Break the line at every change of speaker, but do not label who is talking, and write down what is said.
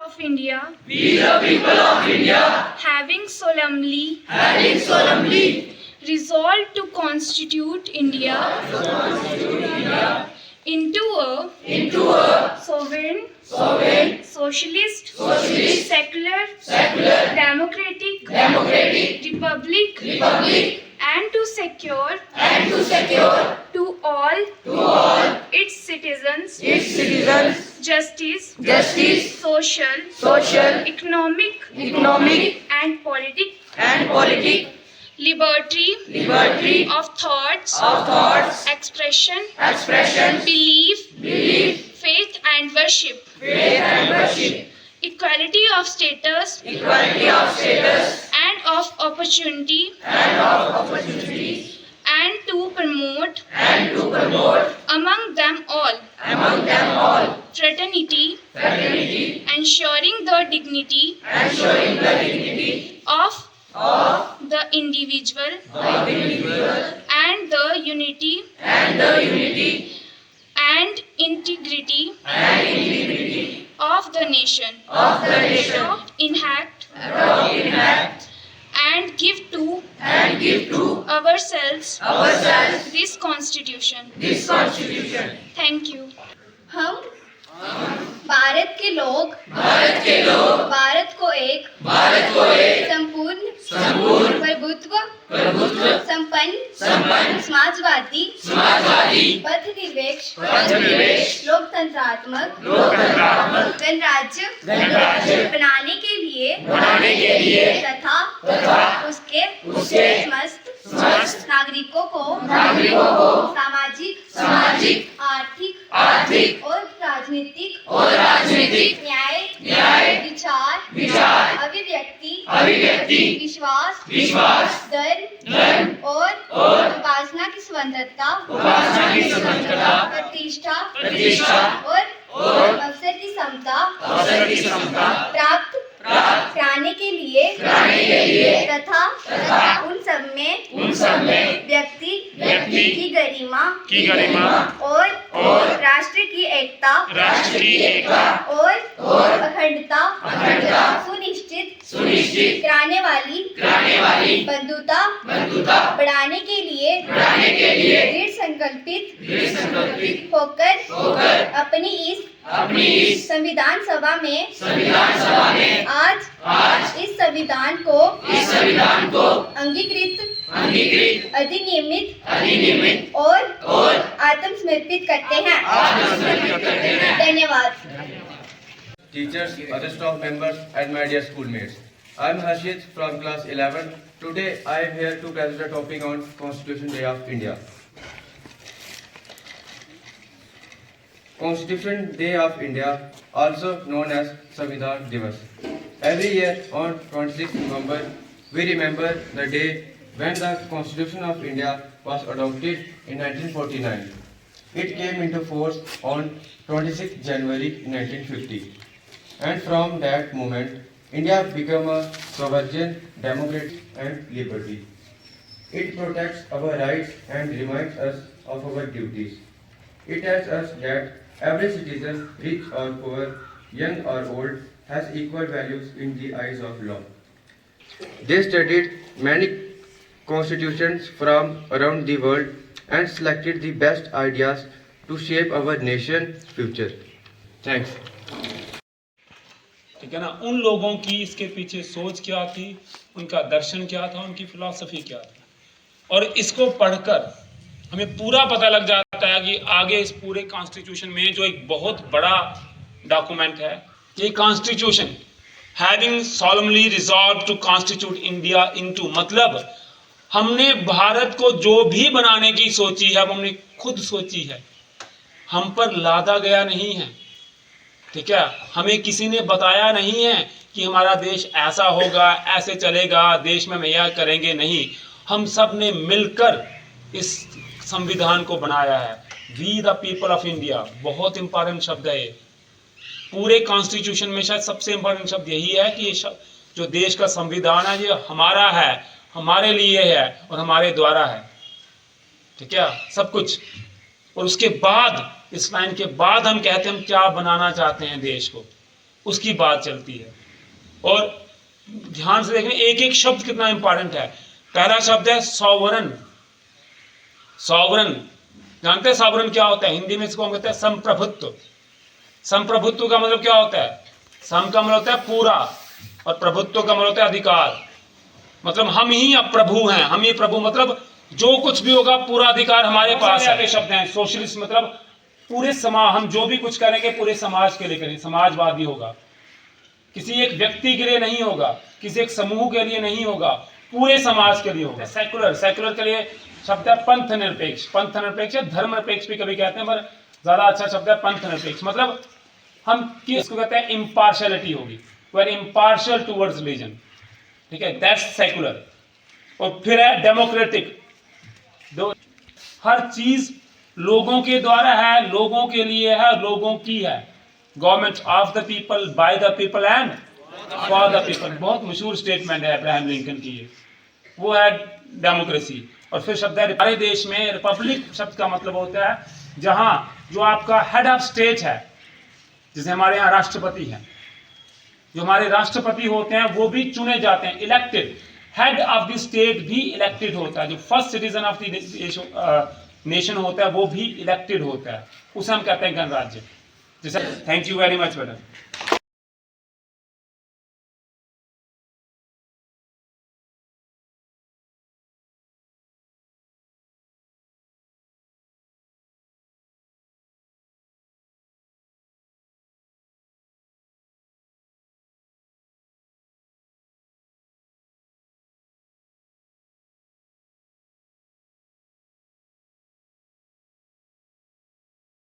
of India,
we the people of India,
having solemnly resolved to constitute India into a sovereign, socialist, secular, democratic, republic, and to secure to all its citizens justice, social, economic, and politic liberty of thoughts, expression, belief, faith and worship, equality of status and of opportunity, and to promote among them all fraternity, ensuring the dignity of the individual and the unity and integrity of the nation. Adopt, enact, and give to ourselves this constitution. Thank you.
हम भारत के लोग भारत को एक संपूर्ण प्रभुत्व संपन्न समाजवादी पथनिरपेक्ष लोकतंत्रात्मक गणराज्य बनाने के लिए तथा उसके समस्त नागरिकों को सामाजिक आर्थिक और राजनीतिक न्याय विचार अभिव्यक्ति विश्वास धर्म और उपासना की स्वतंत्रता प्रतिष्ठा और अवसर की समता प्राप्त कराने के लिए तथा उन सब में व्यक्ति की गरिमा और राष्ट्र की एकता और अखंडता सुनिश्चित कराने वाली बंधुता बढ़ाने के लिए दृढ़ संकल्पित होकर अपनी इस संविधान सभा में आज इस संविधान को अंगीकृत अधिनियमित और आत्मसमर्पित करते हैं। धन्यवाद।
Teachers, other staff members, and my dear schoolmates. I am Harshit from class 11. Today I am here to present a topic on Constitution Day of India. Constitution Day of India, also known as Samvidhan Divas. Every year on 26 November, we remember the day when the Constitution of India was adopted in 1949. It came into force on 26 January 1950. And from that moment, India became a sovereign, democratic and liberty. It protects our rights and reminds us of our duties. It tells us that every citizen, rich or poor, young or old, has equal values in the eyes of law. They studied many constitutions from around the world and selected the best ideas to shape our nation's future. Thanks.
ठीक है ना, उन लोगों की इसके पीछे सोच क्या थी, उनका दर्शन क्या था, उनकी फिलॉसफी क्या थी, और इसको पढ़कर हमें पूरा पता लग जाता है कि आगे इस पूरे कॉन्स्टिट्यूशन में जो एक बहुत बड़ा डॉक्यूमेंट है, ये constitution having solemnly resolved to constitute India into, मतलब हमने भारत को जो भी बनाने की सोची है वो हमने खुद सोची है, हम पर लादा गया नहीं है। ठीक है, हमें किसी ने बताया नहीं है कि हमारा देश ऐसा होगा, ऐसे चलेगा, देश में हम यह करेंगे, नहीं, हम सब ने मिलकर इस संविधान को बनाया है। We the people of India, बहुत इंपॉर्टेंट शब्द है ये। पूरे कॉन्स्टिट्यूशन में शायद सबसे इंपॉर्टेंट शब्द यही है कि ये जो देश का संविधान है ये हमारा है, हमारे लिए है और हमारे द्वारा है। ठीक है, सब कुछ। और उसके बाद, इस लाइन के बाद हम कहते हैं हम क्या बनाना चाहते हैं देश को। उसकी बात चलती है। और ध्यान से देखें एक एक शब्द कितना इंपॉर्टेंट है। पहला शब्द है सॉवरन। सॉवरन जानते हैं सॉवरन क्या होता है? हिंदी में इसको हम कहते हैं संप्रभुत्व। संप्रभुत्व का मतलब क्या होता है? सम का मतलब होता है पूरा और प्रभुत्व का मतलब होता है अधिकार। मतलब हम ही अब प्रभु हैं, हम ही प्रभु, मतलब जो कुछ भी होगा पूरा अधिकार हमारे पास है। शब्द हैं सोशलिस्ट, मतलब पूरे समाज, हम जो भी कुछ करेंगे पूरे समाज के लिए करेंगे। समाजवादी होगा, किसी एक व्यक्ति के लिए नहीं होगा, किसी एक समूह के लिए नहीं होगा, पूरे समाज के लिए होगा। सेकुलर, सेकुलर के लिए शब्द है पंथ निरपेक्ष। पंथ निरपेक्ष, धर्म निरपेक्ष भी कभी कहते हैं, पर ज्यादा अच्छा शब्द है पंथ निरपेक्ष। मतलब हम किसको कहते हैं? इम्पार्शियलिटी होगी, we are impartial towards religion, ठीक है, दैट्स सेकुलर। और फिर है डेमोक्रेटिक। दो, हर चीज लोगों के द्वारा है, लोगों के लिए है, लोगों की है। Government of the people, by the people and for the people. बहुत मशहूर स्टेटमेंट है अब्राहम लिंकन की ये, वो है डेमोक्रेसी। और फिर शब्द है हमारे देश में रिपब्लिक शब्द का मतलब होता है जहां जो आपका हेड ऑफ स्टेट है, जैसे हमारे यहाँ राष्ट्रपति हैं, जो हमारे राष्ट्रपति होते हैं वो भी चुने जाते हैं, elected. Head of the state भी इलेक्टेड होता है, जो first citizen of the nation होता है वो भी इलेक्टेड होता है, उसे हम कहते हैं गणराज्य। जैसे thank you very much madam.